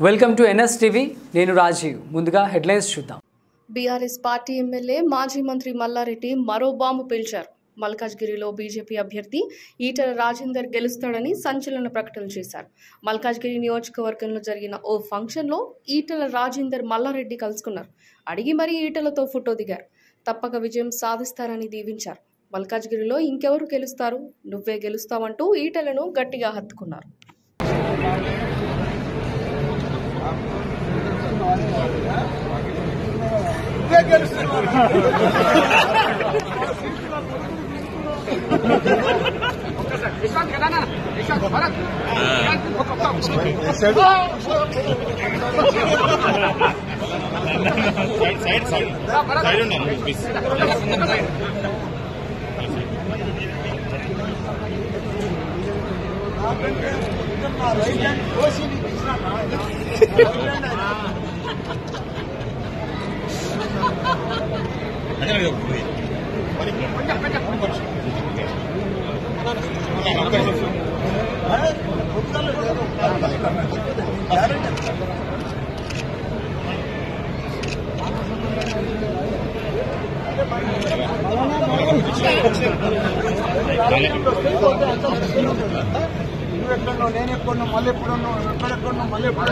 Welcome to NS TV నేను రాజీవ్ ముందుగా headlines చూద్దాం బీఆర్ఎస్ పార్టీ ఎమ్మెల్యే మాజీ మంత్రి మల్లారెడ్డి మరో బాంబు పేల్చారు. మల్కాజ్గిరిలో బీజేపీ అభ్యర్థి ఈటెల రాజేందర్ గెలుస్తాడని సంచలన ప్రకటన చేశారు. మల్కాజ్గిరి నియోజకవర్గంలో జరిగిన ఓ ఫంక్షన్లో ఈటెల రాజేందర్ మల్లారెడ్డి కలుసుకున్నారు. అడిగి మరీ ఈటెలతో ఫోటో దిగారు. తప్పక విజయం సాధిస్తారని దీవించారు. మల్కాజ్గిరిలో ఇంకెవరు గెలుస్తారు, నువ్వే గెలుస్తావంటూ ఈటెలను గట్టిగా హత్తుకున్నారు. నేను ఎక్కడున్నా మళ్ళీ ఎప్పుడున్నా ఎక్కడెక్కడున్నా మళ్ళీ ఎప్పుడు